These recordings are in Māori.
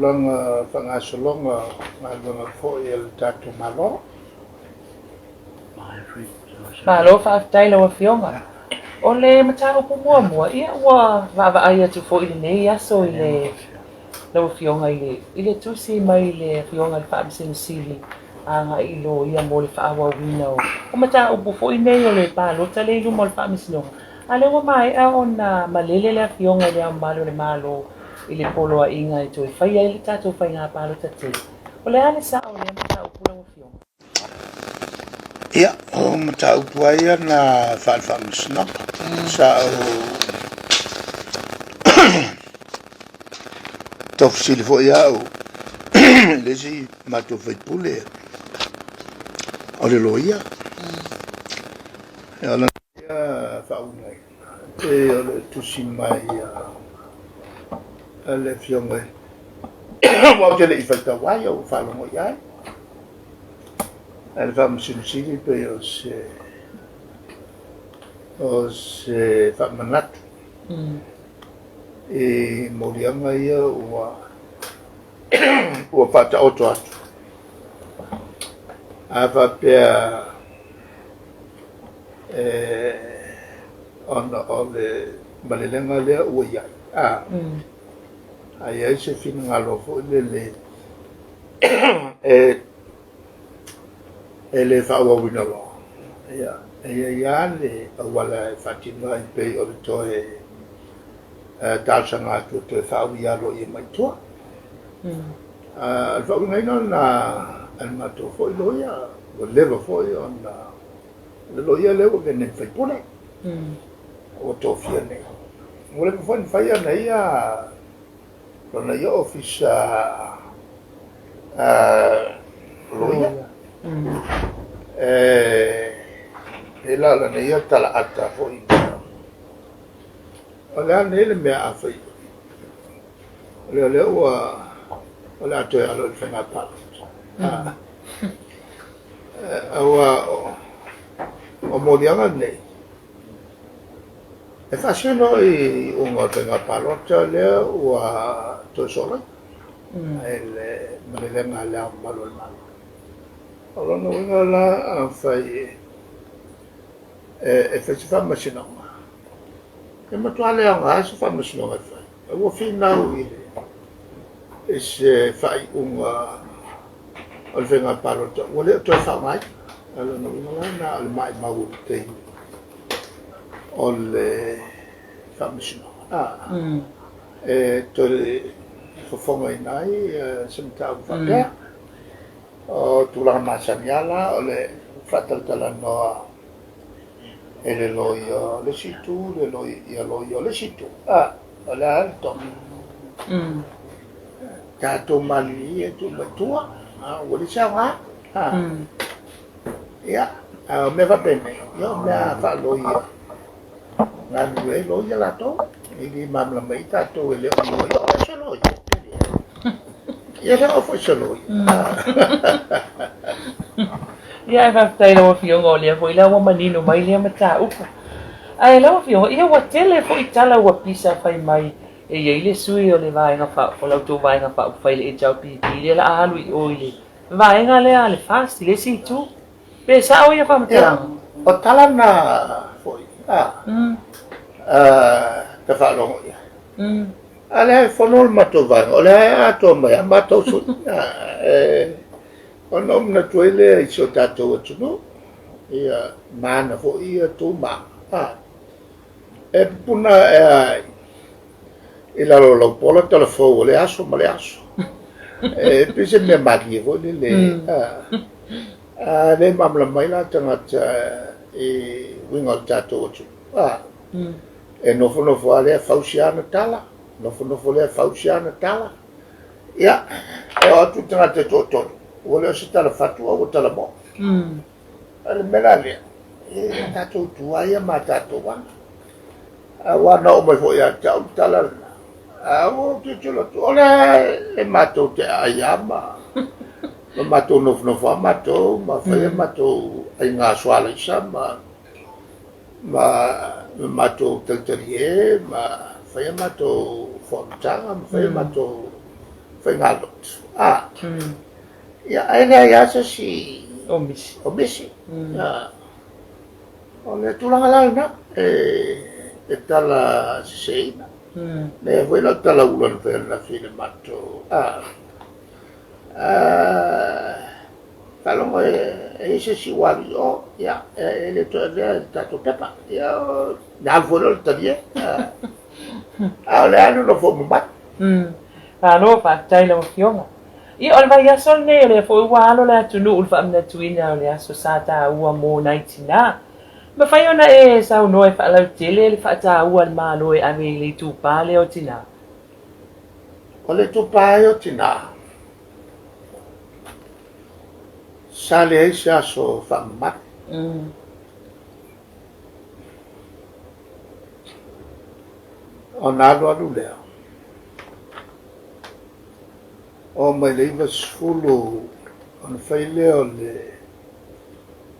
tulanga pangasolonga ngalunga fo el tatu malo. Malo whaatai lawa whionga. O le matao po mua ia ua whaavai atu fo ili nei aso i le lawa whionga i le tusi mai le whionga i whaamisinu sili anga i lo ia mo le whaawa wina o matao po fo i nei o le pālota le ilu mo le whaamisinonga. A le ua mai a o na malele le whionga i le au malo le malo i le polo a inga i toi whaia i le tatou whai ngā pālota te. O le ane sa o le matao po lawa whionga. Ia, o matau puaia na whaafamisina. Sa o tofu sili fo ia o lesi mato whaipule o le loia. Ia la ia whaungai. E o le tusi mai a le whiongai. Wau te le i whaitawai o whalongo iai. Elle va me solliciter puis c'est Fatmanat et Molianga ou Fata Otoat Avapia on le Malilenga le ou ya aïe c'est fini à l'offre ele whaua wina loa. Ia le awala whatinga i pei o le toe tāsanga atu te whau i alo i mai tua. Al whau ngai no na almato foi loia, o lewa foi o na le loia lewa ke ne whaipune. O tō fia nei. O le foi whaia nei a lona ia office loia. E la la nei tala ata foi. Ola nei le mea afai. Le ola to ya lo fenga pa. Awa o modianga nei. E fascino i unga fenga pa lota le o to sola. El malenga la malo malo. Allora non la fai e fece fammi sinoma. E ma tu alle a so fammi sinoma fai. E vuoi finire e se fai al venga parlo vuole tu fa mai. Allora non la al mai ma te ol fammi sinoma. E tu fa mai nai senta fa o tulang masaniala o le fatal noa e le loio le situ le loio le situ o le alto tato mali e tu matua o le sawa ia me va bene io me fa loio la due loio la to e di mamma mai tato e le loio e loio ia se o foi solo ia va tai lo fiongo le foi la manino mai le mata upa ai la fiongo ia wa tele foi tala wa pisa fai mai e ia le sui o le vai nga fa o la tu vai nga fa fai le jau pi le la alu i oile vai nga le ale fast le si tu pe sa o ia fa mata o tala na foi te fa lo ia ale fonol matovang ole ato mai mato su onom na tuele iso tato tuno ia mana fo ia tu ma e puna ila lo polo telefo le aso male aso e pise me magi fo le le mamla mai la tanga e wingol tato tu e no fo ale fausiana tala no le fausiana tala ia e o tu tanga te toto o le se tala fatu o tala mo ale melale e tato tu ai ma tato wa wa no mo fo ia tala o tu chulo tu ole e mato te ayama no mato no fa mato ma fa mato ai nga swala sama ma mato teterie ma fai mato fontana, fai mato whaingalot. Ia aina ia sa si O misi. o misi. O le tulanga launa e tala seina. Le foi la tala ulan per la fine matto. Kalau e se si wali o ya le to le tato pepa ya dal folo tadie le ano lo fo mat Alo fa tai lo fionga. I ol vai asol ne le fo walo le tunu ul fa amna tuina le aso sata ua mo naitina. Ma fai ona e sa no e fa la tele le fa ta ua ma lo e ave le tu pa le o tina. O le tu pa o tina. Sale ai se aso fa mat. O nalo alu lea. O mai le iwa sfulu on fai leo le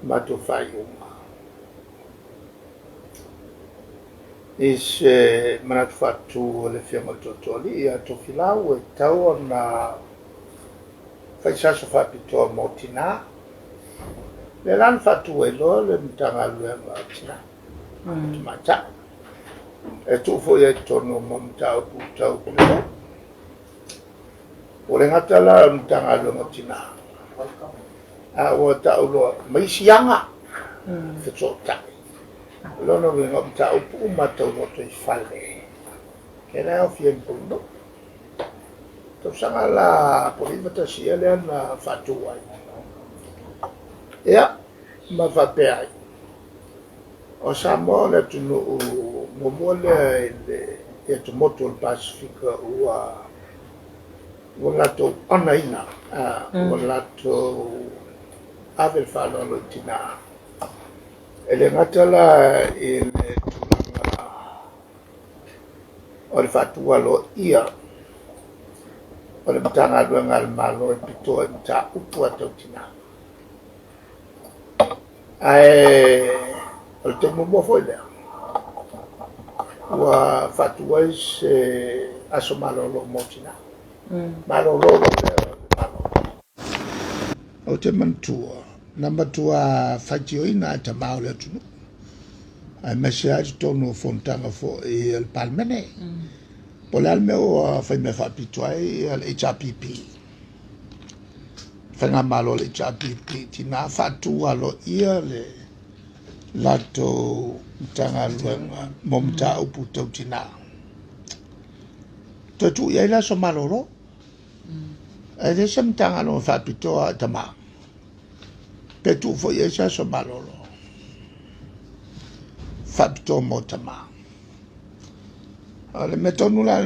mato fai uma. Se manatu fatu le fiamal totoli ia tofilau e tau na fai saso fapitoa mo tina. Le lan fatu e lo le mtanga lue ma tina. Mata. E tu foi e tono mo mtau putau pule. O le ngata la mtanga lue mo tina. A o tau lo maisianga. Fetota. Lono venga mtau pu matau no te fale. Kena o fien puno. To sanga la polivata sia le na fatu ai. Ia, ma fape ai. O Samoa le tunu momole e tu moto il Pacifica ua lato onaina, ua lato avel falo lo tina. E le ngatala e le tulanga o le fatua lo ia. O le mtanga luenga al malo e pito e mta upu atau tina. O le temu mo foi lea. Ua fatua se aso malolo mo tina. Malolo lea malo. O te mantua. Namba tua fatioina ta mau le tunu. Ai message tonu fontanga fo e el palmene. Pole al meu fai me fa pituai al HRPP. Fanga malo le HRPP tina fatua lo ia le lato tanga luenga momta upu tau tina. Tu ia la so maloro. E de sem tanga no fa pitoa tama. Pe tu fo ia sa so maloro. Fa pito mo tama. Ale metonu la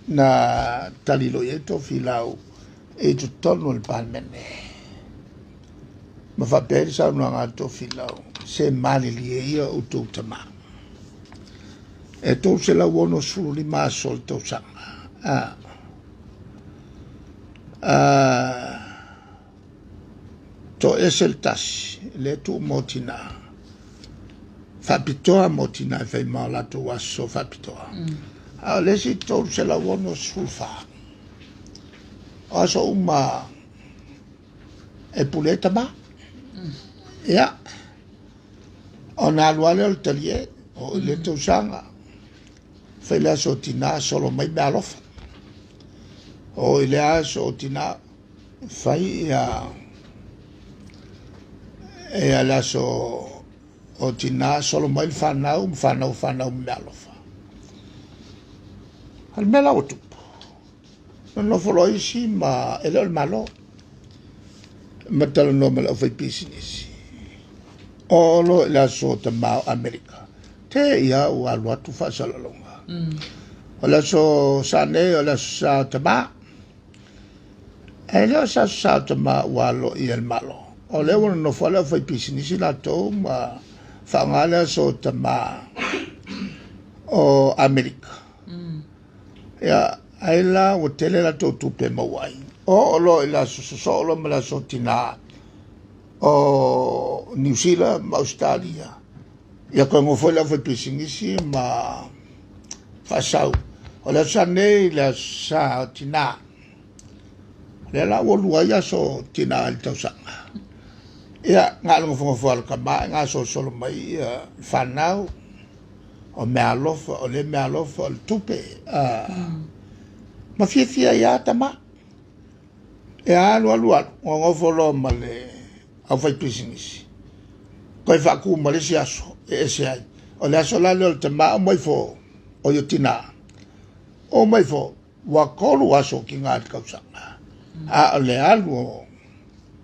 na talilo yeto filau e tu tonu il palmene. Ma fa per sa no ngato filau se mali li ia utu tama. E to se la wono su li ma sol to sanga. To esel tas le tu motina. Fapitoa motina fai malato waso fapitoa. Lesi to se la wono sulfa. Aso uma e puleta ba. Ya. Ona luale al talie o le to sanga. Fai la sotina solo mai balofa. O ile aso tina fai e alaso o tina solo mai fanau mealofa. Al mela o tupo. Non folo isi ma ele il malo. Ma talo no me la fai business. O lo la so te ma America. Te ia o alwa tu fa salalonga. O la so sane o la sa te ma. E le sa te ma walo i el malo. O le wana no fala fai business la to ma fangala so te ma o America. Ya aila o tele la to tupe mawai. O lo la so lo me la so tina o New Zealand, Australia. Ya ko mo foi la fai business ma fasau o le sa nei le sa tina le la o lua ia so tina al tausanga ia ngā lunga whangawhara ka mai ngā so solo mai whanau o mea alofa o le mea alofa o le tupe ma fia ia tama e alu o ngofolo ma le au fai pisinisi koe whaku ma le si aso e se ai o le aso lale o le tama o mai fo o yo tina o mai fo wa kolu aso ki ngā te kausanga a o le alu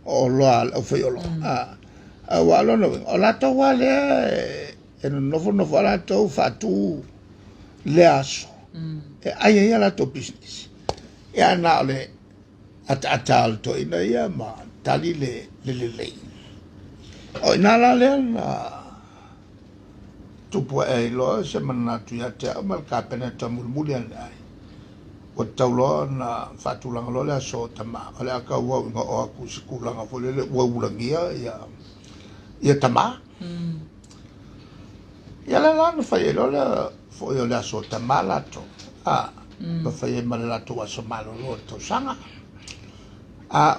o loa o fai olo a wa lo no o la to wa le e no fo ala to fatu le aso e ai la to business e ana le atal to ina ia ma tali le o ina la le na tu po e lo se mana tu ya te mal ka pena to mulmuli ai o taulo na fatulang lo le so tama o le ka wa ngo o ku sikulang fo le wa ulangia ia tama ia la no fai lo le fo yo le so tama la to ba fai mal la to so malo lo to sanga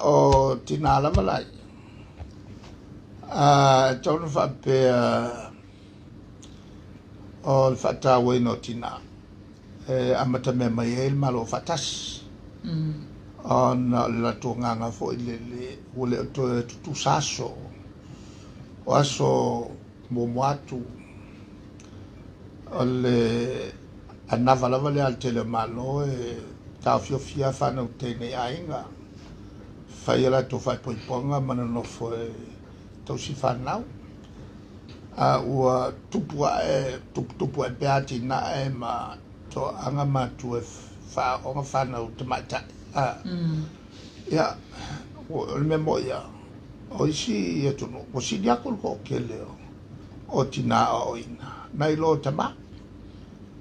o tina la malai tonu fa pe o fata we no tina amata me mai el malo fatas on la to nganga fo le to tu saso o aso moatu ole anava la vale al tele malo ta fia fa no tene ainga fai la to fai poi ponga mana no fo to si fa now ua tupu e peati na ma to anga ma tu fa o fa no te mata ya o me moya o si e tu no o si dia ko kele o tina o ina nai lo tama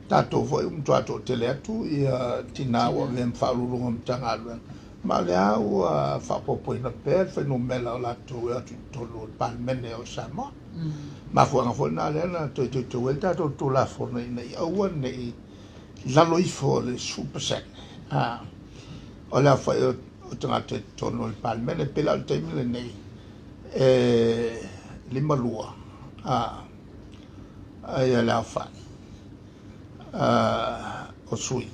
tato foi to tele tu ia tina o lem fa lu ngom tanga ma le au fa popo ina per fenomeno la tu lo palmene o sama ma fu nga fona le na to welta to la forna ina o ne la lo ifo le super sec o la fa o tanga to lo palmene pela te mile nei le malua ai la fa o sui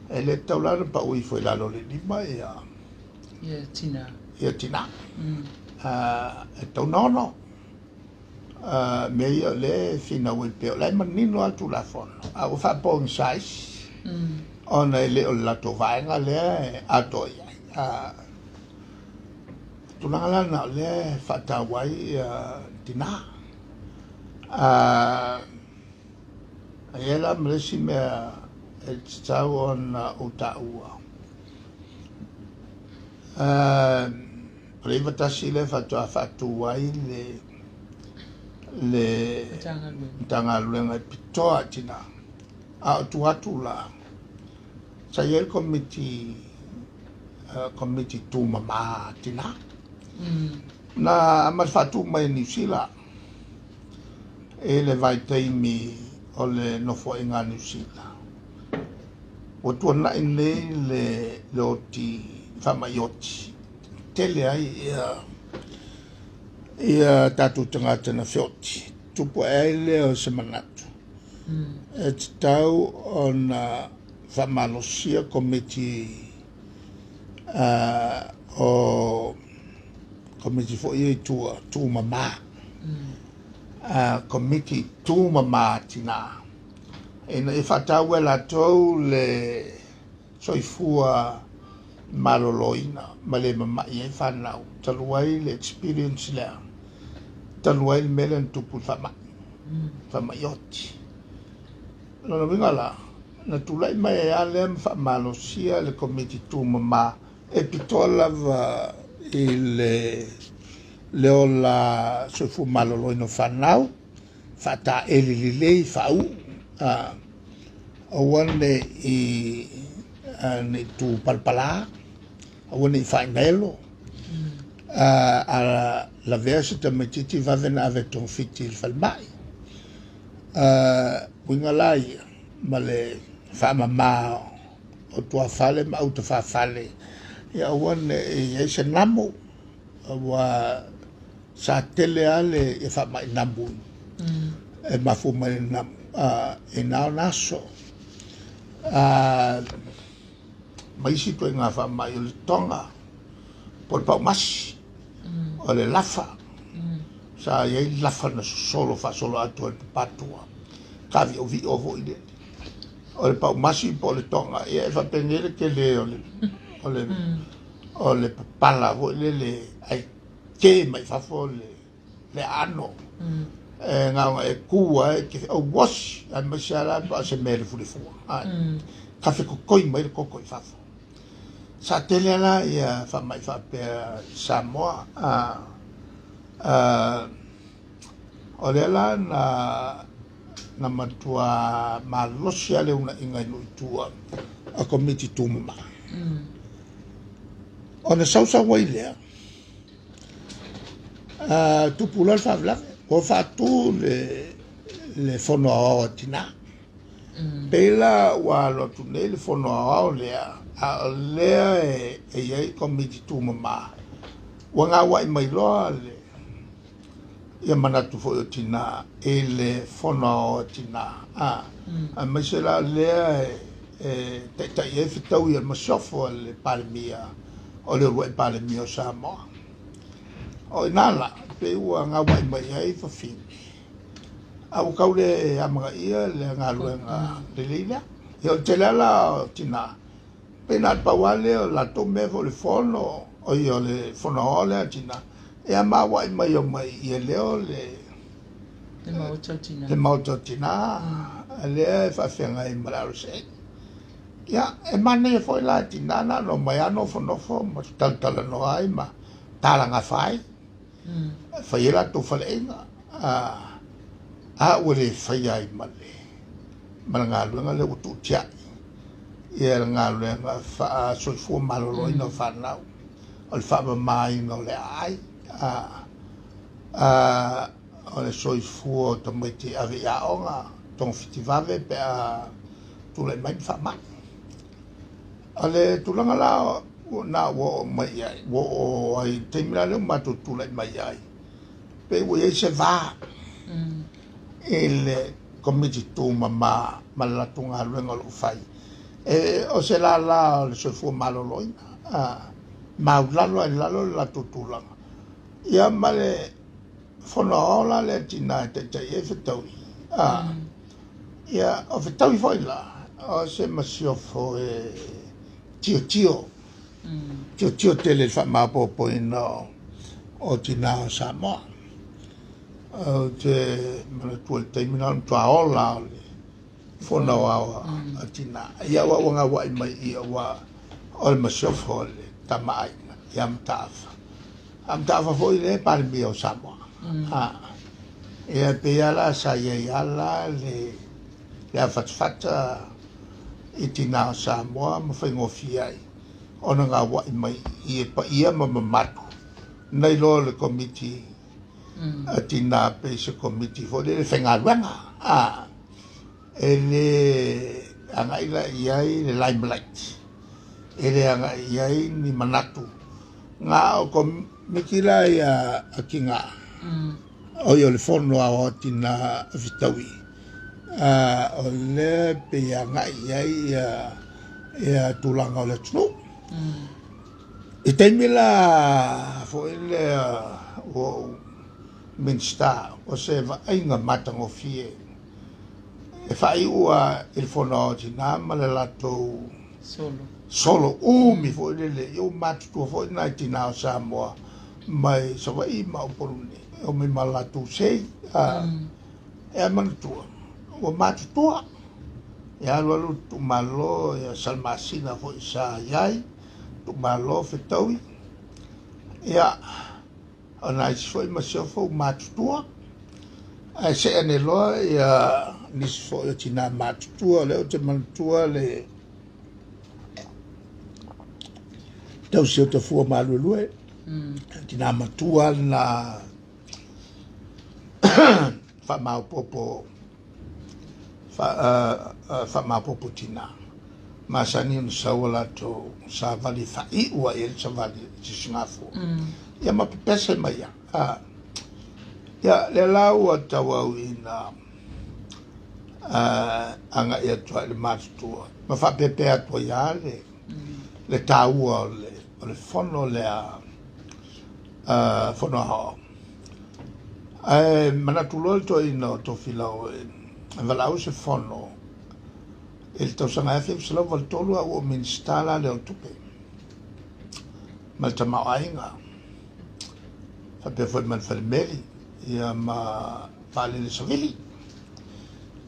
ele taulana pa ui foi la lo le lima tina e tau nono me ia le fina ui peo lai manino atu la fono o fa pong sais ona ele o la to vaenga le ato ia tunanga lana le fata wai tina ela mresi mea tau ona utaua riva tasi le fatu ai le tanga luenga pitoa tina a tu la sa yel committee tu mama tina na mas fatu mai ni sila ele vai taimi ole no fo inga ni sila o tu na ine le oti famayoti tele ai ia tatu tangata na fioti tupu ele o semanatu tau ona famalosia committee o committee fo ia tu mama committee tu mama tina ina e fatau la tau le soifua maloloina male mama e fanau taluai le experience le taluai le melen tupu fama yoti no vingala na tulai mai ale fa malosia le committee tu mama e pitola va le ola soifu maloloina fanau fata elililei fau awane ni tu palpala awane fainelo la verse te metiti va vena avec ton fiti falmai wingalai male whamama o tua whale ma au te whawhale. Ia wan e se namu wa sa tele ale e whama i namu. E mafu mai namu. E nao naso. Maisi tu ngā whama i le tonga. Por pau masi. O le lafa. Sa iei lafa na solo fa solo atu al patua. Kavi o vi ovo i le. O le pau masi po le tonga. Ia e whapengere ke le o le pala vo le ai ke mai fafo le ano. Ngā e kua e ke o wash ai masiara pa se mere furifua. Kafe kokoi mai le kokoi fafo. Sa tele ala ia whamai whapea Samoa. O le ala na matua malosi ale una inga inu itua a komiti tumuma. O na sausa wai lea. Tupula le whavlave. O whatu le whono ao tina. Pela wa lotu nei le whono ao lea. A lea e iei komiti tumuma. Wa ngā wai mai loa le ia manatu fo tina e le whono tina. A maisela lea e tai e whitau ia masofo le palemia o le rua e palemia o Samoa. O inala, pe ua ngā wai mai ai whawhini. A ukaure e amanga ia le ngā luenga le leilea. Ia o te lala o tina. Pena pawale o la tome fo le whono o i o le whono o le tina. E a mā wai mai o mai i e leo le mauto tina. A lea e whawhenga i mararu se. Ia, e mane e fo i la tina na no mai ano whanofo ma taltala no ai ma taranga whai. Whai la tu whale inga. A ule whai ai male. Mana ngā luenga le utu tiai. Ia ngā luenga wha soifua malolo ina whanau. O le wha mai no le ai. O le soifua o ta maiti ave ia onga. Tong whitivave pe a tule mai wha mai. O le tulanga la na wo mai ai. Wo ai teimira leo matu tule mai ai. Pe wo ei se va. E le komiti tuma ma malatunga luenga lo fai. O se la le soifua maloloina. Maulalo e lalo la tutulanga. Ia male whonaola le tina te e whetaui. Ia o whetaui foi la. O se masiofo e tio. Tio tele whamapopo ina o tina o Samoa. O te manatua le teimina tua ola o le whonaoa a tina. Ia wa wanga wai mai ia wa o le masiofo le tamaina. Ia mtafa. Amtafa foi le palmi o Samoa. E pe ala sa ye ala le fatfata itina o Samoa ma foi ngofiai. Ona nga wa mai i pa ia ma matu. Nei lo le committee atina pe se committee foi le fengaluanga. Ele anga ila iai le limelight. Ele anga iai ni manatu. Nga o mikila ia akinga. O yo le fono a tina vitaui. O le pe anga iai ia tulanga o le tunu. I teimila fo ele o minsta o se va inga matango fie. E fai ua il fono tina ma le lato solo mi fo ele eu matu tu fo na tina o Samoa mai so vai ma o poruni o me malatu sei e mantu o matu tu ya lo tu malo ya salmasina fo sa yai tu malo fetaui ya ona foi ma so fo matu tu a se ane lo ya ni fo tina matu tu le o te mantu le tau se o te fua malulue tina matua na whamau popo fa mapoputina masani no sawala to sa vali fa I ua el sa vali singafu ya mapepese mai ya le lau tawa ina anga ia tua le matua ma fa pepe atua ya le taua le fono le fono ha mana tulo to ino to filao valau se fono il to sanga fe selo vol tolu o minstala le tupe mal tama ainga fa pe fo man fermeli ia ma fale le sovili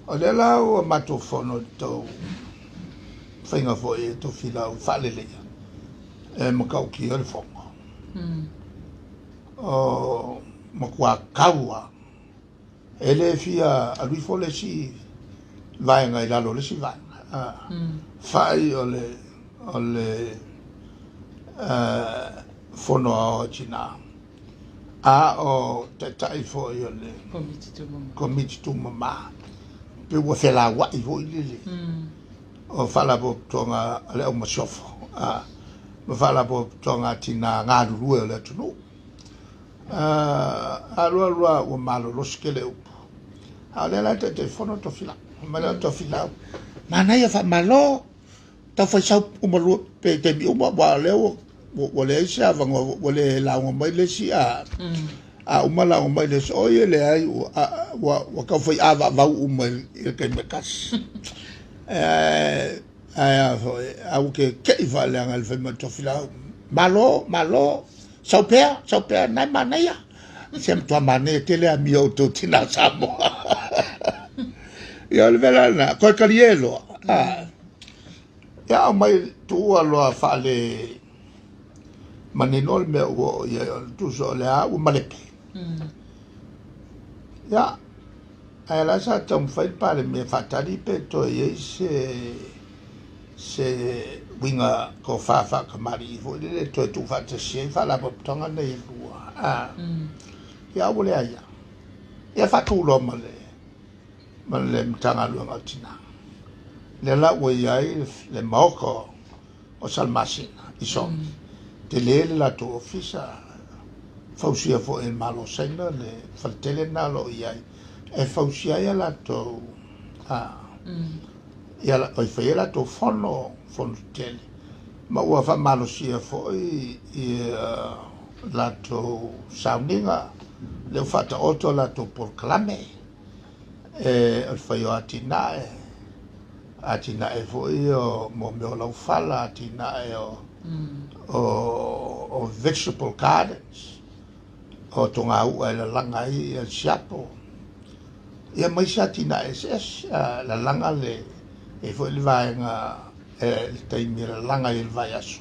o le la o mato fono to finga fo e to filao fale le mo kau ki o fono o mo kwa kaua ele fia a lui fo le si vai ngai la lo le si vai fai o le fono o china o te tai fo o le komiti tu mama pe wo fe la wa I vo ile o fala bo tonga le o masofo mo fala bo tonga tina nga lu le tunu alua o malo lo skele upo ale la te fono to fila malo to fila mana ia fa malo ta fa sa o malo pe te bi o ba le o le sa va o le la o mai le si o mala o mai le so ye le ai o ka foi va o mai ke me kas o ke va le ngal fe ma to fila malo Saupea nai manaya sem tua mane tele a mi auto tina samo ia le vela na ko kalielo ia mai tu alo fale manenol me o ia tu so le a o malepe ia ala sa tom fai pare me fatali pe to ye se winga ko fa kamari fo le to tu fa te se fa la tonga nei lua ya wole ya ya fa tu lo male mtanga lu ngatina le la we ya le moko o salmasina iso te le la to ofisa fausia fo el malo sena le faltele na lo ya e fausia ya la to ia la o fela to fono tele ma ua fa malo sia fo la to sauninga le fata auto la to por clame al fayo atina fo mo me la fala atina o vegetable gardens o tonga u la langa el chapo ia mai satina la langa le e fo le vai nga le taimira langa il vai aso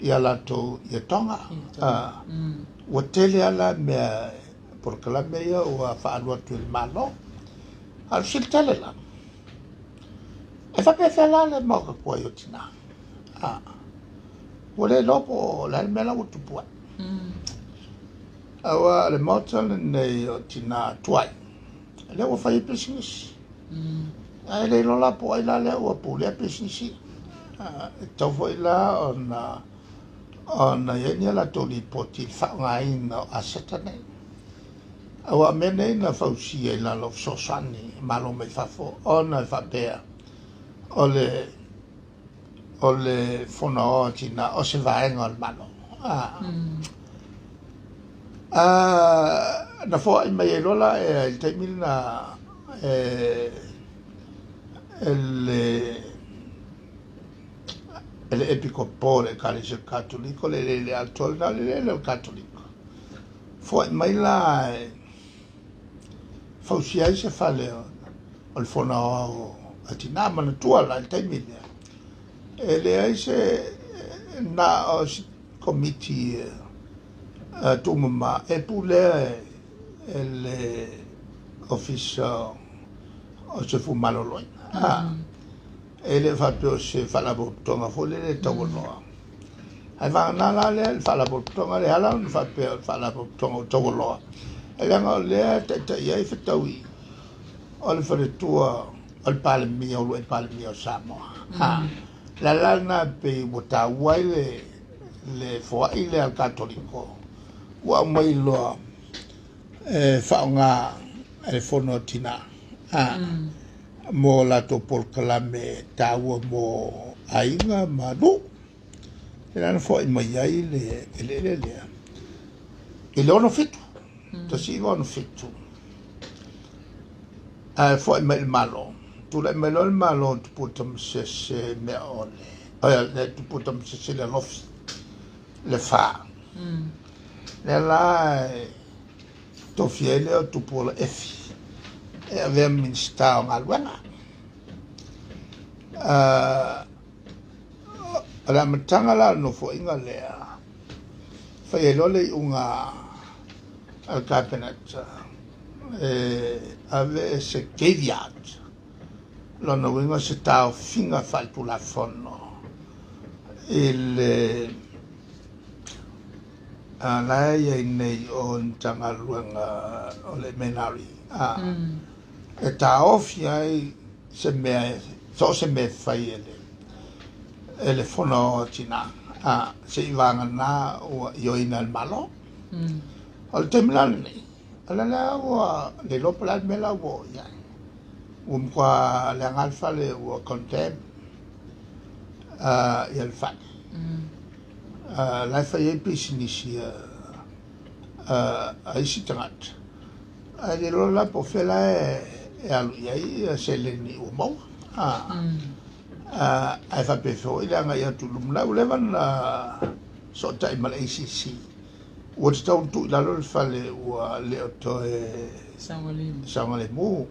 ia la to ia tonga o tele ala me por kala me ia o fa alwa tu il malo al sil tele la e fa pe la le mo ko yo tina o le lopo la me la utu po awa le motel nei o tina tuai le o fa i business ai le lola po ai la le o po le business tau foi la ona ia la toli poti fa ngai no asatane awa mene na fausia la lo sosani malo me fa fo ona fa bea ole fono tina o se va en al malo na fo ai mai lola il temina el episcopale carice cattolico le altolna le cattolico fo mai la fausia se fa le al fono atina ma tua la il temina le aise na os committee tu mamma e pure el office o se fu malo loina ele fa più se fa la bottonga folle le tavolo ai va na le fa la bottonga le ala fa più fa la bottonga tavolo e le te ia fitawi o le fa tua o pale mi o le pale mi o Samoa la lana pe bota wai le fo ile al katoliko wa mai lo faunga e fono tina mo la to por kalame tawa mo ainga manu era fo mai ai le ele ono fitu to si ono fitu fo mai malo tu le melo il malo tu putam se me ole tu putam se le lof le fa la to fiele o tu por efi e avea min sta malwana ala matanga la no fo inga lea fai lole unga al cabinet ave se caveat lo no vengo se tao finga faltu la fono il la ia nei o tanga luanga o le menari e tao fiai se me fai ele fono tina se ivanga na o ioina al malo al temlani ala la o le lopla mela o ya qua le alfa le o contem il fa la fai business ai sitrat ai lo la po fela e alu ia se le ni o mo ai fa pe fo ile nga ia tu lumla le van so tai mal ACC o sta tu la lo fa le o le to sangale mu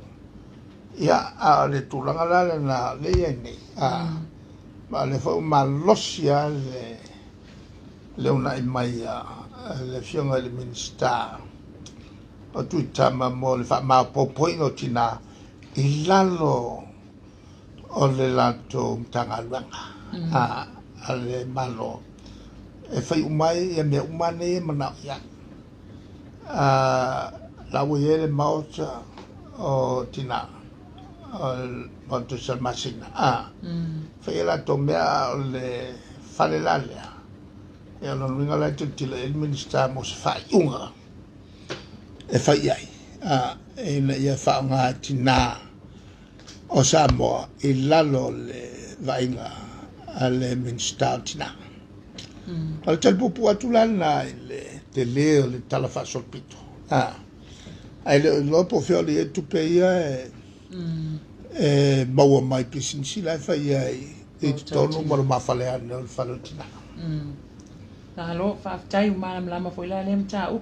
ia a le tu la la na le ni ma le fo malosia le una mai le fiona le minsta o tu tama mo le fa ma po poino tina ilalo o le lato tanga luanga ale malo e fai umai e me umane mana ya la voyele mauta o tina o tu salmasina fai la tomea le fale lalia e non vinga la titila il ministra mo se fai unga e fai ai e na ia fa nga tina o Samoa il lalo le vainga ale ministra tina al tel pupu atulana le te leo le talafa solpito ai le lopo fioli e tu peia e maua mai pisinsi la fai ai e tonu maro mafale ane o le falotina Halo, fa'aftai umalam lama foi la lem ta up.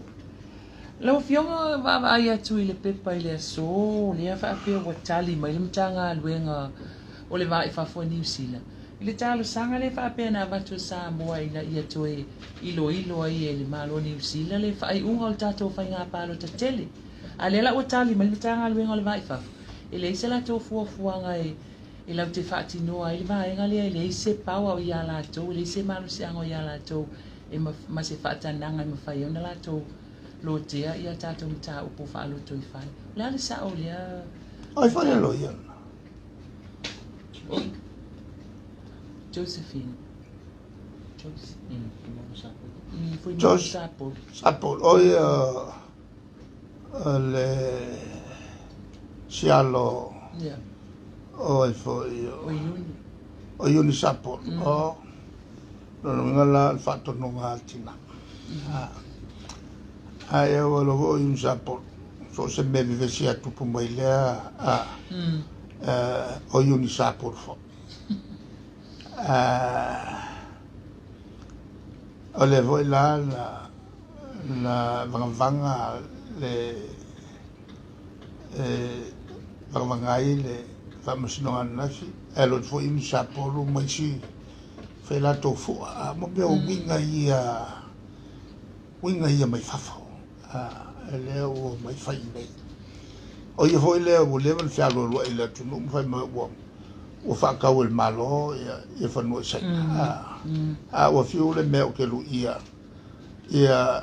Lo fionga va ia tu ile pepa ile so, le fa pe wa tali mai lem tanga luenga o le va fa fo New Zealand. Ile talo sanga le fa pe na va tu sa mo ia ia tu ilo ai le malo New Zealand le fa ai unga tato fa nga palo ta tele. Ale la o tali mai lem tanga luenga le va fa. Ile se la to fu nga e la te fa ti no ai va nga le se pa wa ia la to le se malo se anga ia la to e ma se whaatananga e ma whai ona lato lo tea ia tātou tā upo whaaloto i whai. Lea le sa o lea... Ai whai alo ia. Josephine. Sapol. O ia le sialo o e foi o iuni Sapol. O ngala il fatto non altina ai o lo voglio un sapo so se me vive sia tu mai lea o iuni sapo fo o le voi la vanga le vanga le famous no anasi e lo foi un sapo lo mai si fai la to fu mo be o winga ia mai fafo ele o mai fai nei o ia foi le o level fa lo ile tu no fai mo o fa ka o malo ia fa no sai o fiu le me o ke lu ia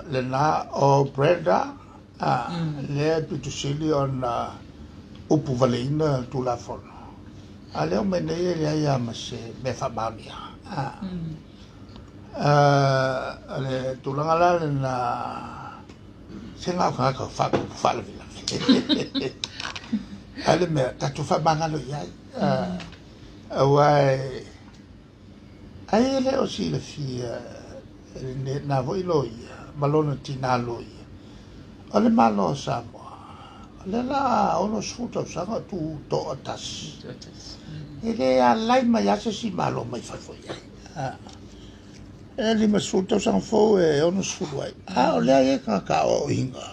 le na o Brenda le pitu sili on upu valina tu la fono Ale o mene le ia ma se me fa mamia. Ale tulanga la na se nga ka fa le vila. Ale me tatu fa manga lo ia. Awai ai le o si le fia ne na voi lo ia malona tina lo ia. Ale malo sa mo. Ale la ono sfuta sanga tu to atas. Ele a lai mai asa si malo mai fa foi. Ele ma sfuta sanga fo e ono sfuta ai. O le ai ka o inga.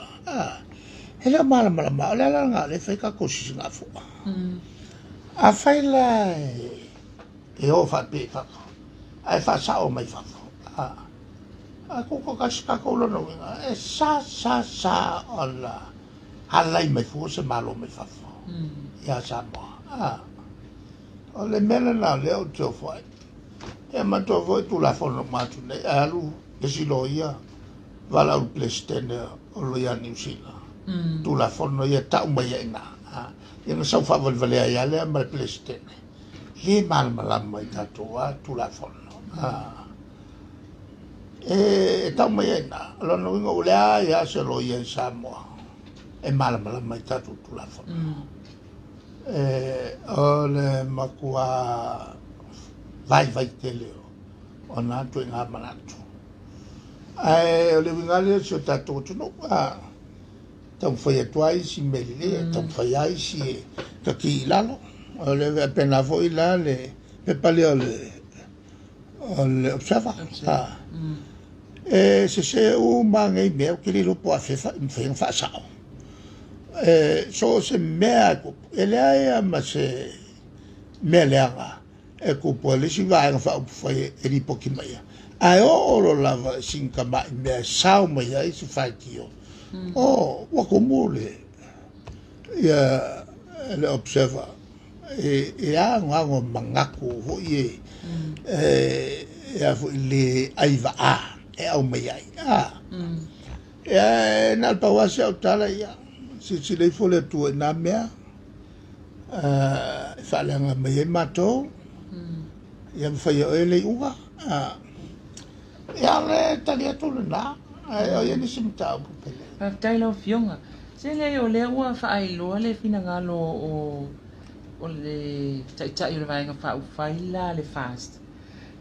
Ele mala ole la nga le fai ka kosi nga fo. A fai la e o fa pe fa. Ai fa sa o mai fa. A ko ka ko lo no e sa olla. Halai mai fu se malo mai fa. Ya sa mo. O le mele na le o to foi. E ma to foi tu la fono ma tu le alu e si lo ia. Vala u plestene o lo ia New Zealand. Tu la fono ia ta mai na. E no sa fa vale ia le ma plestene. Le mal mai ta tu la fono. E ta mai na. Lo no ngo le ia se lo ia sa mo. E mala mai tatu tu la fono. O le makua vai teleo. O na tu nga manatu. O le wingale se tatu tu no. Tau whai atuai si mele, tau whai ai si ka ki ilalo. O le pena fo ila le pepale o le observa. Se u mangai mea kiri lupo a fefa fa sao. So se mea ko ele ai ma se meleanga e ko pole si vai fa fai e ri poki mai ai o lo lava sinka mai me sao mai ai si fai tio wa ko mole ya le observa e a ngo mangaku ho ye ya fo le ai va e au mai ai na pa wa se tala ya si le fole tu na mea fa le nga me mato ya fa yo ele uga ya le tali tu na ya ni simta bu pele pa tai lo fionga se le o le ua fa ai lo le fina ngalo o le tai o vai nga fa u faila le fast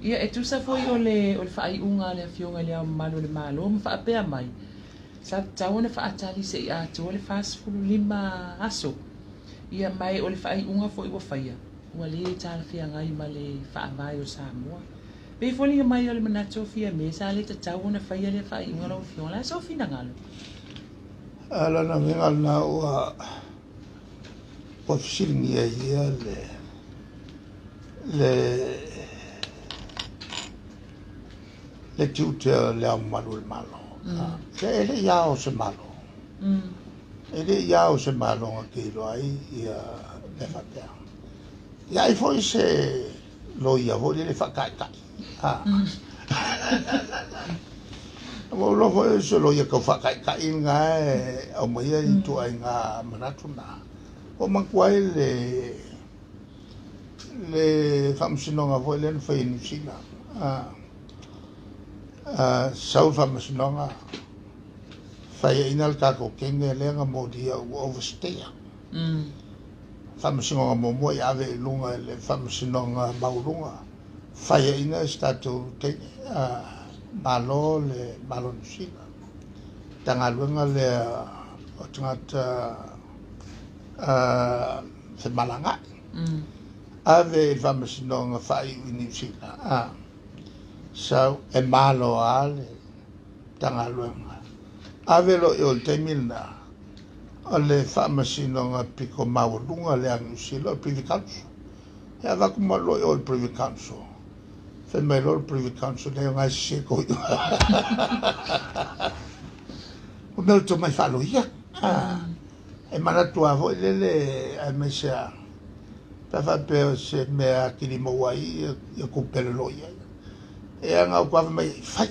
ia e tu sa foi o le fa ai unga le fionga le malo ma fa pe mai sa tauna fa atali se a to le fast food lima aso ia mai o le fa ai unga foi o faia o le tala fia ngai ma le fa vai o Samoa pe foli mai o le manato fia me sa le tauna faia le fa ai unga lo fio la so fina ngalo ala na me na o filmi ia le tutor le malo ele ia se malo ele ia se malo que lo ai ia le fatea ia i foi se lo ia vole le fa kai lo foi se lo ia ka fa kai nga o mai i tu ai nga manatuna o manquai le famsino nga vole le foi ni sina sau famsino fai inal ka ko kenge le nga modia overstay famsino nga mo ya ve lunga le famsino nga maulunga fai ina stato te malo nusina tanga lunga le o tangata se malanga ave famsino nga fai nusina so e malo ale tanga lunga ave lo yo temilna ale famasino nga piko maulunga le anusilo privy council ya va como lo yo privy council fe me lo privy council le nga siko o me to mai falo ya e mana tu avo le a mesa pa fa pe se me akili mo wai e ko pele lo ya e nga kwa mai fai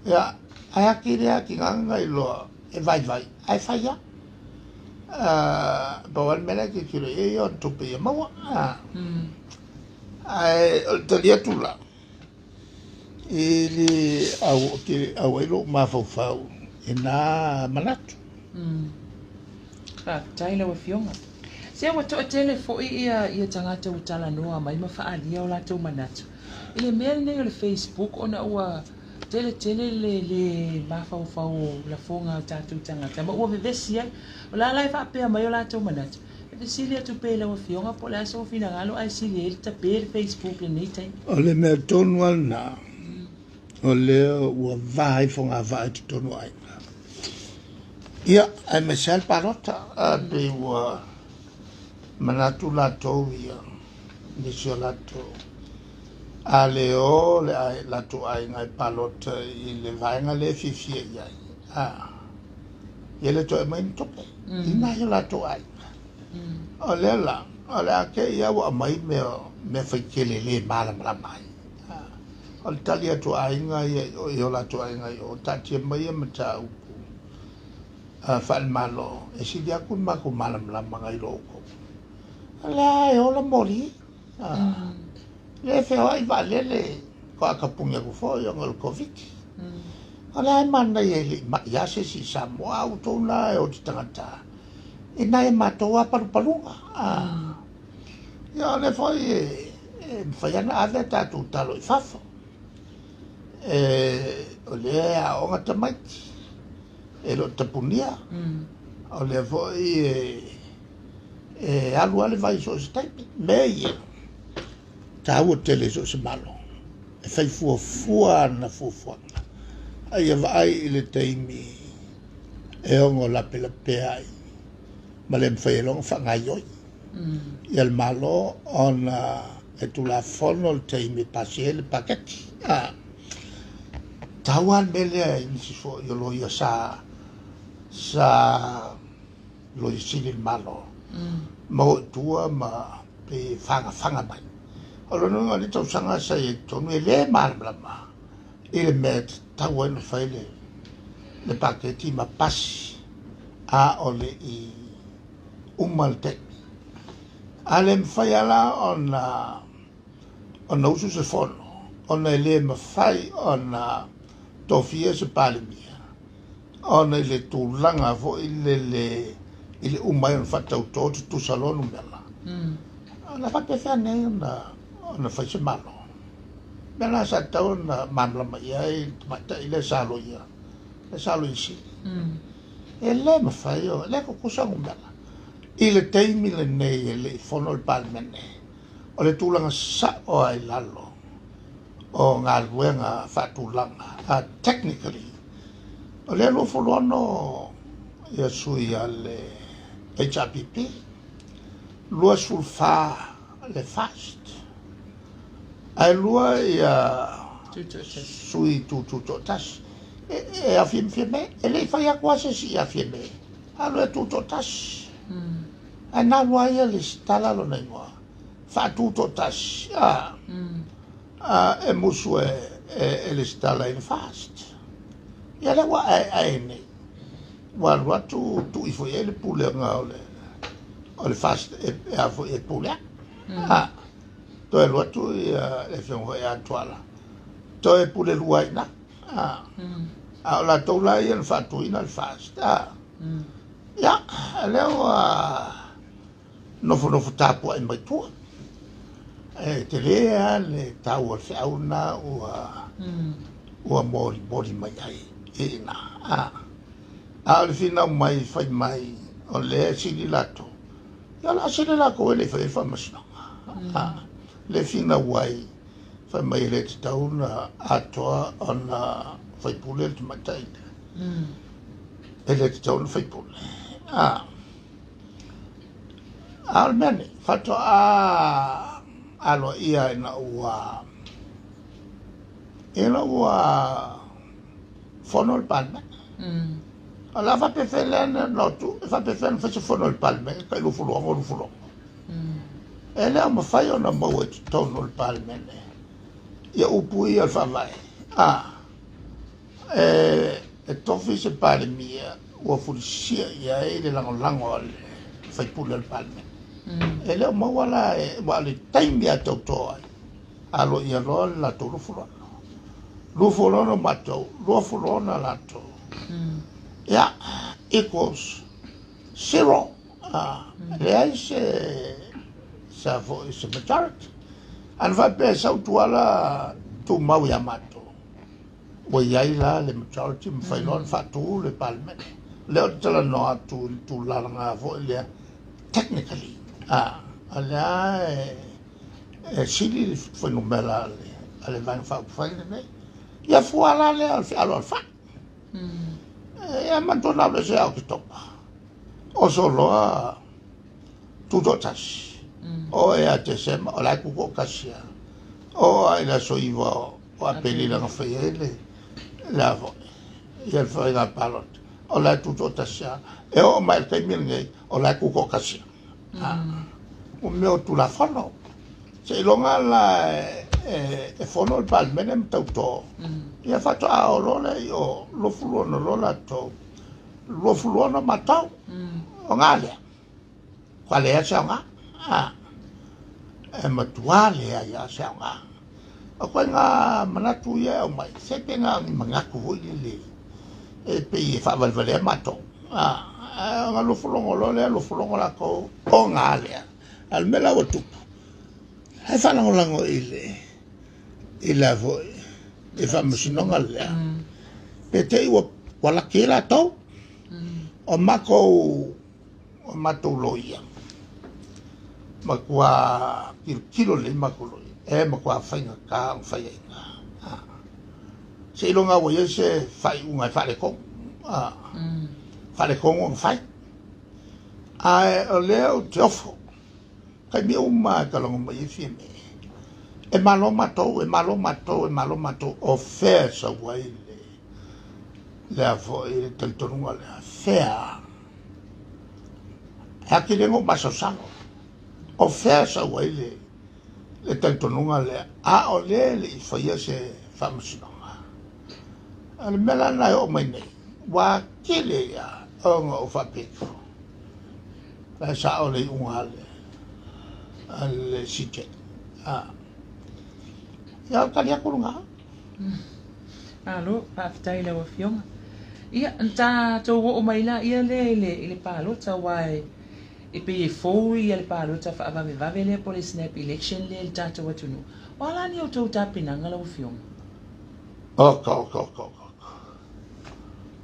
ya ai akiri ki nganga ilo e vai ai fai ya Bawal mena ki kilo e yon tupe ya mawa. Talia tula. Ili au ilo mafau ina manatu. Taila wa fionga. Se wa to tele fo ia tangata utala noa mai mafaalia o latou manatu. Ile mea nei o le Facebook ona ua tele le mafau la fonga tatou tangata. Ma ua vevesi ai. O la lai whapea mai o latou manatu. E sili atu pe la wa fionga po la so fina ngalo ai sili e ta pe Facebook le nei tai. O le mea tonu ana. O le ua vai fonga vai tu tonu ai. Ia, ai Michelle Parota pe ua manatu latou ia. Nisio latou. A leo le ai latou ai ngai palota i le vaenga le fifia iai. Ia le toi mai tope. Ina ia latou ai. O le la, o le ake ia wa mai me whaikele le malam mai. O le tali atu ai ngai o latou ai ngai o tatia mai e mata upu. Whaal malo, e si dia kun mako malam ngai loko. Ala e ola mori. Le feo ai valele ko akapunga ku fo yo ngol covid. Ala mana ye ya se si Samoa auto na o tangata. Ina e matoa palunga. Ya le foi foi na ave tatu talo fafo. O le a o ngata mai. E lo tapunia. O le foi alu ale vai so stai me tau tele so se malo e fai fua na fua ai vai le taimi e ongo la pela ai ma le fai long fa ngai il malo on e tu la fono il taimi passi le paquet tawan bele in si so io lo io sa lo il malo mo tua ma pe fanga mai alo no ni tau sanga sai tonu le mal blama il met tawan faile le paqueti ma pas a ole i umalte alem fayala on usu se fono on le ma fai on tofia se palimia on le tulanga vo il umai on fatta auto tu salonu mela la fatta fane ona fai se malo mela sa tau na mamla mai ai mata ile salo ia le salo isi e le ma fai o le ko kusangu mela ile taimi le nei le fono il palmene o le tulanga sa o ai lalo o ngā luenga whatulanga technically o le lo folono ia sui ale HRPP lua sulfa le fast ai lua ia sui tutotas e a fiemme e le fai a quasi si a fiemme allora tutotas ai na lua ia le stala lo nei moa fa tutotas e musu e le stala in fast ia le wa ai nei wa tu I foi ele pule nga ole fast e a foi e pule to e lo tu e fion ho e atuala to e pule luai na la to la i el fatu ina el fast ya le no fo tapu ai mai tu e te lea le tau al fauna o mori mai ai ina al fina mai fai mai o le sili lato ya la sili la ko le fai famasna le fina wai fai mai le tauna atoa ona fai pule le matai e le tauna fai pule al meni fato alo ia ina ua fono il palme ala fa pe felen no tu fa pe felen fa fono il palme kai lu fulo ele am fa yo na mo tono il palme ia upui al fa vai e tofi se palme ua fulisia ia e le langolango o le faipule le palme e leo mauala e wa le taimi a tautoa ai alo ia loa le latou lufulona matou luafulona latou ia equals 0 le ai sa vo se majority an va pe sa tuala tu mau ia matou wa iai la le majority mfailon fatu le palme leo tala no atu tu la nga vo le technically ala sili foi no mela ale vai fa ne ia fuala le al fa e mantona le se au topa o solo tu dotas o e a te sema o la kuko kasia o ai la soiva o apeli la ngafele la vo ia fa la palot o la tu dotas e o mai te minge o la kuko kasia o meu tu la fono se longa la e fono il palmenem tauto ia fatto a olole io lo fulono lo lato lo fulono matau o ngale quale è nga e matuale ia nga o quanga manatu ia o mai se penga mangaku le e pe fa valvale mato nga lo fulono lo fulono la ko o ngale al mela o tu hai fa lango ile voi e fa musinonga le pe te wala kila to o mako o mato loia makua kilo le mako loia e makua fainga ka fainga se ilonga wo yese fai unga fale ko fale ko on fai ai o leo tofo kai mi uma ka longo mai fieme e malo matou o fair sa wai le avo e teltonunga le fair haki lengo masosano o fair sa wai le teltonunga le o le faia se famsinonga al melana o mai nei wa kile ya o fa peko la sa o le unga le al sike ya kalia kurunga alo pa ftai la wafionga ia nta to wo mai la ia le palo ta wai e pe fo ia le palo ta fa va le po le snap election le ta watunu wala ni o to ta pinanga la wafionga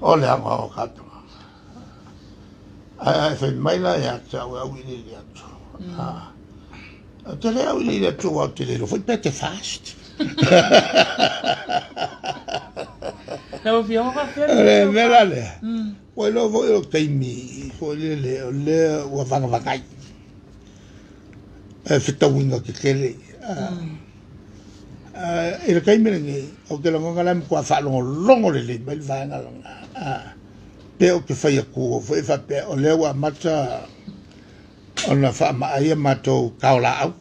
o le anga o kato ai fe mai la ya ta wa wili ya te le au le tu wa te le foi pete fast la vionga le mera le poi lo voglio che mi poi le wa vanga kai fita winga che le il kai mi ngi o che lo ngala kwa fa longo le bel vanga pe o che fai ku foi fa pe o le wa mata ona fa ma ia mato kaula au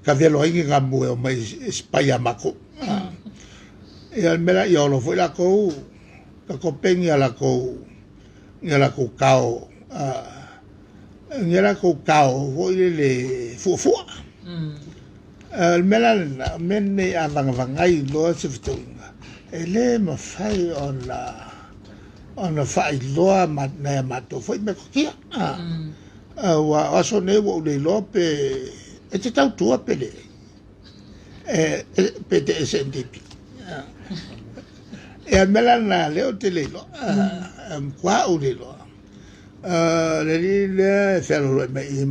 Cavelo ingi ngamu o mai spaya mako e al mera i olo foi la ko ka ko pengi ala ko ngela ko kao ngela ko kao foi le fu al mera menne avangai lo se fitunga e le ma fai ona fai loa na mato foi me ko kia wa aso ne wo le lope e te tau tua pele pe te SNDP e a mela na leo te lelo kwa o lelo le li le fero me i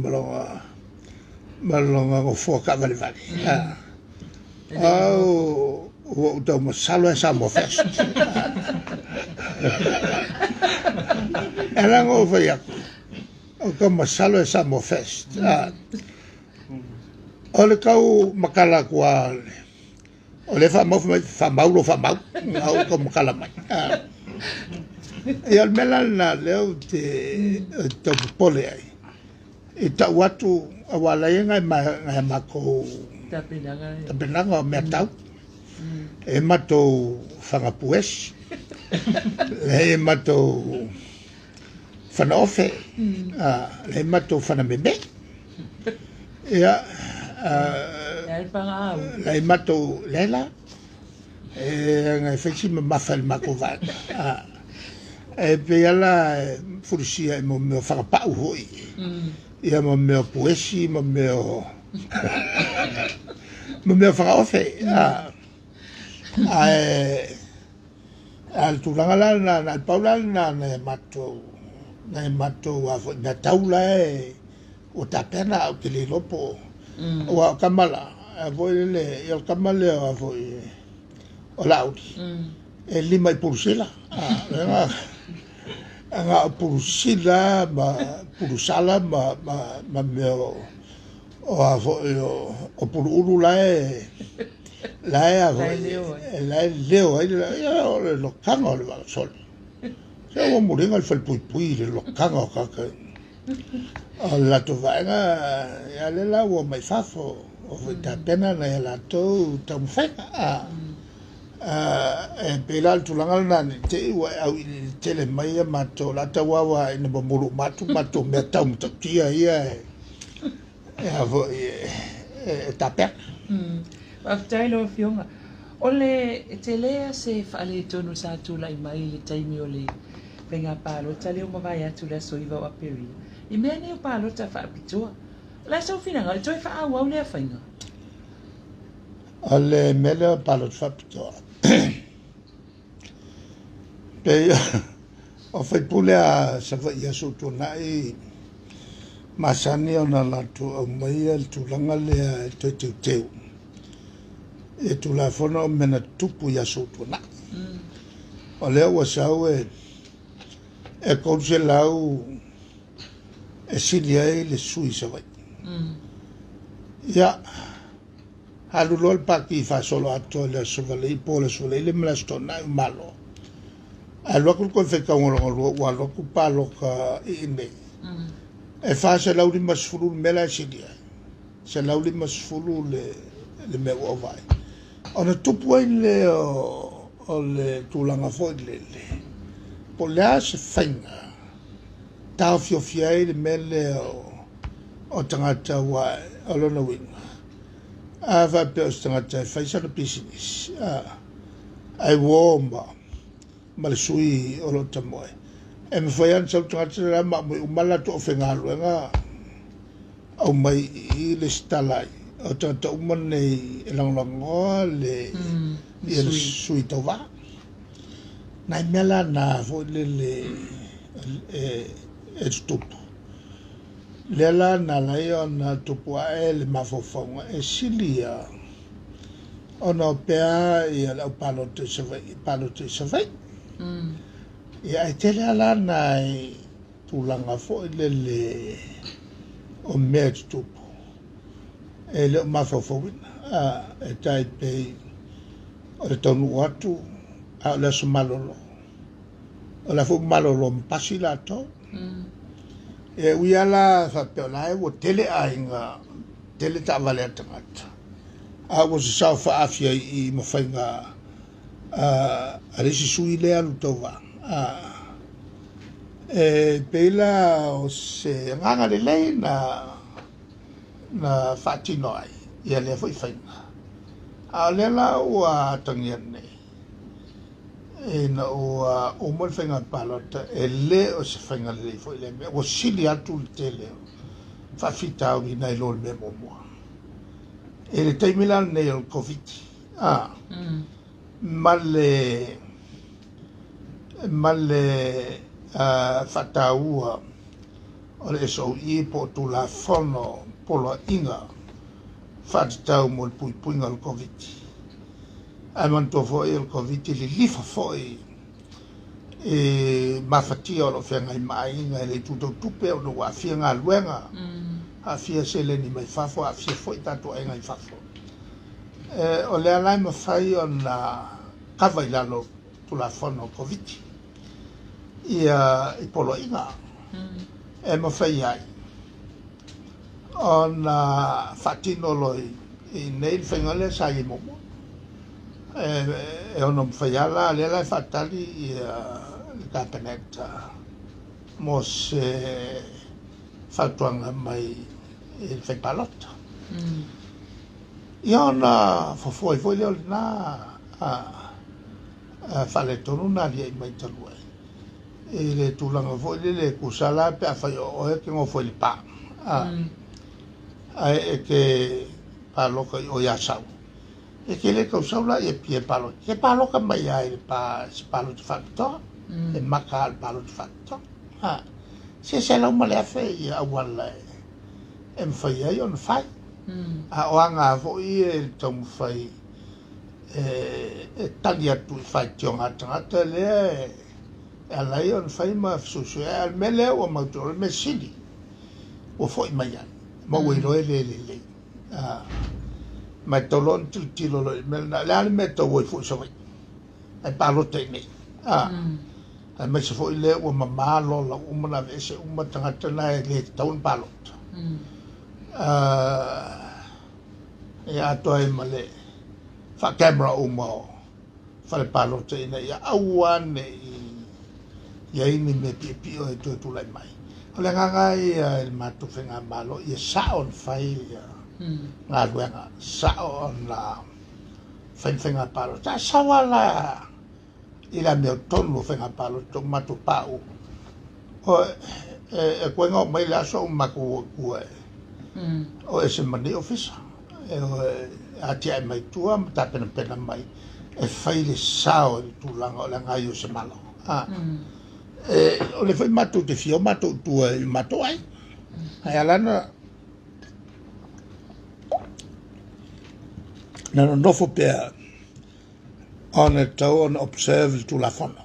malonga go foka vale au o tau mo salo e samo fest era ngo foi ako o como salo e samo fest o le kau makala kua o le fa mau au como kala mai e al mela na leo te pole ai e ta watu awala inga ma ko tapinanga me tau e matou whangapues, le matou whanaofe, le matou whanameme, ia, le matou lela, ngai whaisi ma mawhal mako vana, e pe ala furusia e mo meo whakapau hoi, ia mo meo puesi, mo meo whakaofe, al tūranga la na paula na matou na taula e o tapena o te le lopo o a kamala a voi le i al kamale o voi o laudi e lima i purusila nga purusila ma purusala ma meo o a voi o pururu la e la leo ai le lokanga o le sol se o muringa il fel pui le lokanga o kaka o la tovaenga ya le la o mai fafo o ta pena na la to tam feka e pela tulanga na te o au tele mai mato la tawa ina bomulu mato me tam tia ia e avo e tapek Aftailo fionga. Ole te lea se whaale tonu sa tula I mai le taimi o le penga palo tale o mawai atu le soiva o aperi. I mea ne o palo ta whaapitoa. La sau finanga, le toi whaau au lea whainga. Ole mele o palo ta whaapitoa. Pe o whaipule a sawa ia soto nai masani o na latu au mai al tulanga lea toi teu. E tu la fono o mena tupu ia sotu na. O leo wa sau e kouse lau e sili ai le sui sa vai. Ia halu lol paki fa solo ato le sovale po le sole le mlasto na malo. A lo ku ko fe ka ngolo wa lo ku pa lo ka ine. E fa se lau di masfulu mela sili. Se lau di masfulu le me o vai. Ona tupu ai le o le tūlanga foi le. Po lea se whainga. Tau fiofia ai le mele o tangata wa o lona winga. A vai pe o tangata e whaisana business. Ai wō ma le sui o lo tamoe. E me whai an sau tangata la ma mo umala to o whengaluenga au mai I le stalai. O tangata umane e langlangoa le sui tauwa. Nai mela na fo le tupu. Lela na lai o na tupu ae le mafofonga e silia. O na opea I ala palo te savai. Ia e tele ala na tūlanga fo le o mea tupu. E leo mafofowina e tai pei o le tonu atu a le so malolo o la fo malolo mpasi la to e uiala fa peola e wo tele ainga tele ta vale tangata a wo sa fa afia I mafainga a resi sui le alu tova e peila o se nganga le lei na fatino ai ia le foi faina a le la o tangiane e na o mo faina palota e le o se faina le foi le o sili atu tele fa fita o ina lo me mo e le taimila ne o covid male fataua o le so I po tu la fono polo inga fatau mo le pui ngal covid ai man to fo el covid li lifa fo e mafati o lo fenga mai nga le tuto tupe o no afia nga luenga afia sele ni mai fafo afia fo tato ai nga fafo o le alai ma fai on na kava ilalo tu la fono covid ia I polo inga e ma fai ai on fatino loi I nei fengale sai mo e ono mawhaiala le lai whatali i le kapeneta mo se whautuanga mai i le whaipalota. I ona foi leo na whale tonu na lia i mai talua. I le tūlanga foi le kusala pe a whai o e ke ngō foi li pā. E ke pāloka i o ia sau. E ke le kau saula i e pia pāloka. Ke pāloka mai ai le pā si pālo te whakatoa. E maka al pālo te whakatoa. Se lau male awhe i awala e mwhai ai on whai. A oanga foi e tau mwhai e tali atu i whai tionga tangata lea e alai on whai ma fsusu e al mele o mautoro me sili o foi mai ai ma ui roe le mai tolon tilo lo me la me to voi foi so ai palo te nei ai mai se foi le o mamalo la umana vese tangata na le taun palo e ato ai male fa camera umo fa le palo te ina ia awane ia ini me pipi o e tu lai mai o le nganga ia il matu whenga malo ia sa on fai ngā ruenga sa on la whenga palo ta sawala ila meo tonu whenga palo to matu pau o e koe ngau mai la so maku kue o e se mani ofisa e a tia e mai tua ta pena mai e fai le sao i tūlanga o le ngai o se malo o le fai matu te fio matu tua i matu ai ai alana nano nofo pea on e tau on observe tu la fono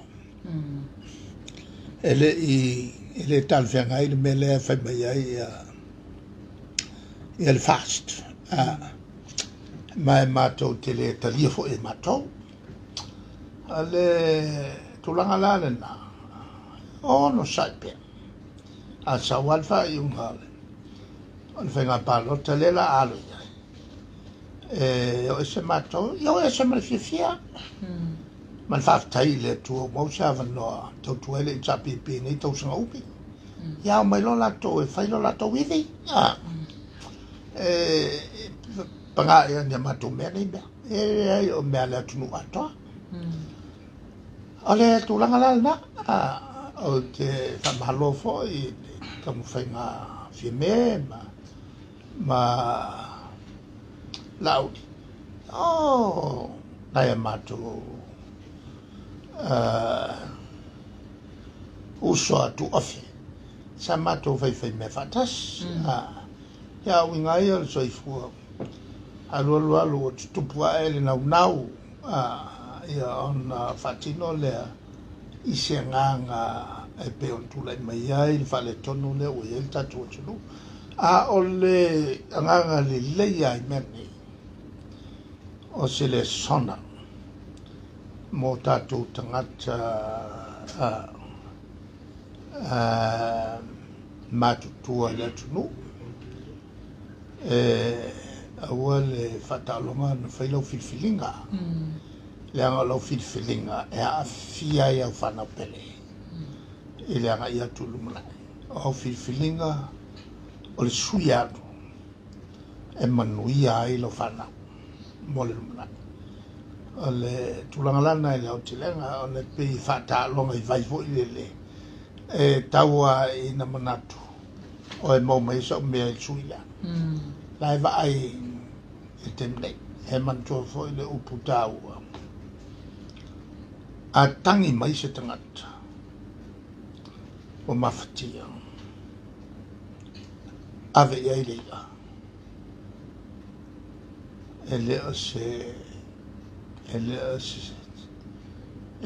ele tal whengai le mele fai mai ai ia le fast mai matou te le talia fo e matou ale tulanga lale na no sai pe a sawal fa i un hale on whenga palo te le la alo o ese matou yo ese malfifia man whaftai le tua mausa wanoa tau tuele i tapipi nei tau sanga upi ia o mai lo lato e whai lo lato withi panga ia ni matu mea nei mea o mea le atunu atoa o le tūlanga lalna o te whamalo fo i kamu whainga whime ma laudi nai a matu uso atu ofi sa matu whai me whatas ia winga ia le soifua alu o tutupua e le nau ia on whatino lea i se nganga e pe on tulai mai ai le whale tonu lea o ia le tatu o tunu o le nganga le leia i meni o se le sona mo tatu tangata matutua le tunu aua le whatalonga na whailau whiwhilinga le anga lau whiwhilinga e a fia i au whanau pele i le anga i atu lumana au whiwhilinga o le sui atu e manuia ai lau whanau mo le lumana o le tulangalana i le au tilenga o le pei whatalonga i vaifo i le e taua i na manatu o e mau mai sa mea i sui atu lai va ai e temlei he mantua foi le uputaua a tangi mai se tangata o mawhatia ave iai leila e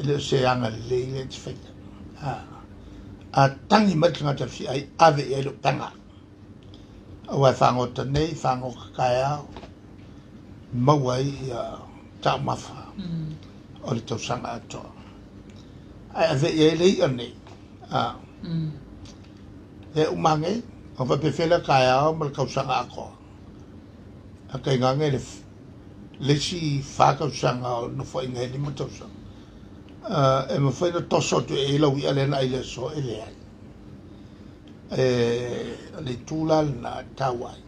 leo se anga leile te whaita a tangi mai tangata fi ai ave iai lo tanga o e whangota nei, whangoka kai au, mawai i tau mawha, o le tau sanga atoa. Ai a vei e lei anei, e umange, o whapewhela kai au, ma le kau sanga akoa. A kai ngange lesi whākausanga o no whai ngai lima tausanga. E ma whai na toso tu e lau i ale na ile so ele ai. Le tūlal na tawai.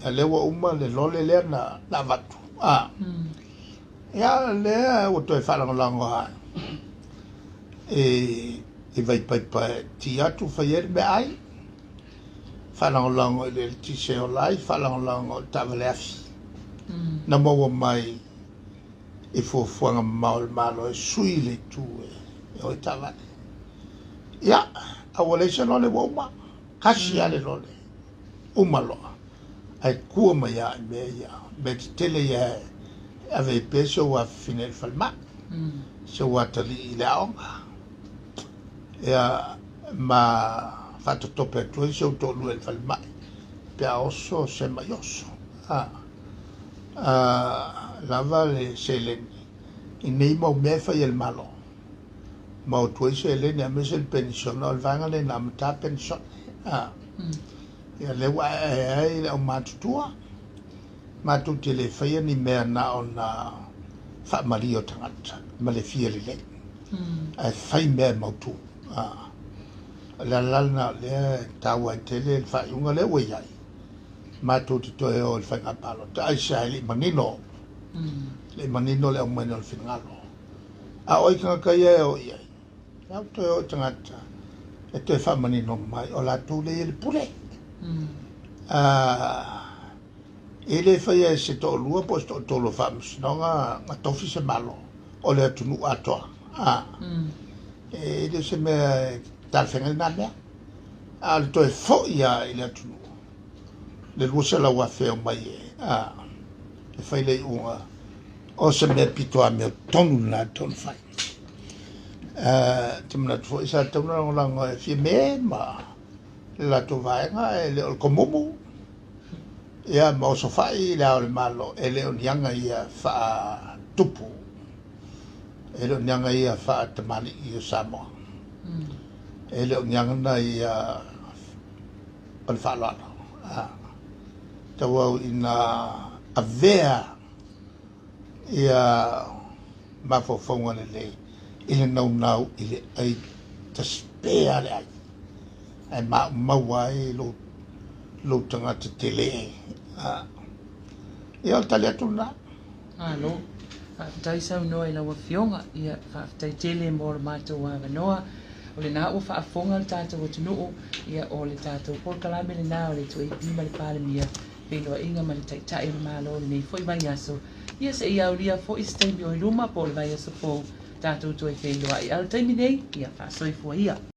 Ya lewa uma le lole lea na vatu. Ya lea o toi whalangolango hai. E vai pai ti atu whai eri me ai. Whalangolango le ti se o lai, whalangolango tawale afi. Na maua mai e fuafuanga maol malo e sui le tu e oi tawale. Ya, awale se lole wa uma. Kasi ale lole. Uma loa. Ai kua mai a me ia. Me te tele ia ave peso wa finel falma. Se wa tali i le aonga. Ia ma fato tope tu se o tolu el falma. Pe a oso se mai oso. Lava le seleni. I nei mau mefa i el malo. Mau tu seleni a mese il pensional vanga le namta pensione. Ia le wa ai le matutua. Matuti le fai ni mea na ona fa mario tangata. Ma le fia le. Ai fai mea mautu. La lana le tawa tele fa unga le wai ai. Matuti to e o il fai ngapalo. Ta ai sai le manino. Le manino le o meno il fingalo. A oi kanga ia o ia. Au to e o tangata. E te fa manino mai o la tu le il pule. Ele fai e se to lua po sto to lo fams no nga tofi se malo o le tunu atoa. Ele se me tal fengel na mea. Al to e fo ia ele tunu. Le lusa la wa fe o mai e fai le unga o se me pito a me tonu na ton fai. Timna fo isa tonu lang fi me ma la to vaenga e le o komomu. Ia ma o so fai le o malo e le o nyanga ia fa tupu. E le o nyanga ia fa tamani i o Samoa. E le o nyanga na ia o le fa lana. Tawau ina a vea ia mafofonga le ile nau ile ai ta spea le ai. Ai mawai lo tangata tele. Ia o tali atu na. Alo. Tai sau noa i lawa fionga. Ia tai tele mo le mātou a wanoa. O le nā ua whaafonga le tātou o tunuu. Ia o le tātou porkalame le nā o le tue pima le pālemia. Pēloa inga ma le taitai o le mālo le nei foi vai aso. Ia se ia uria fo i staimi o i ruma po le vai aso po tātou tue pēloa i al taimi nei. Ia whaasoifua ia.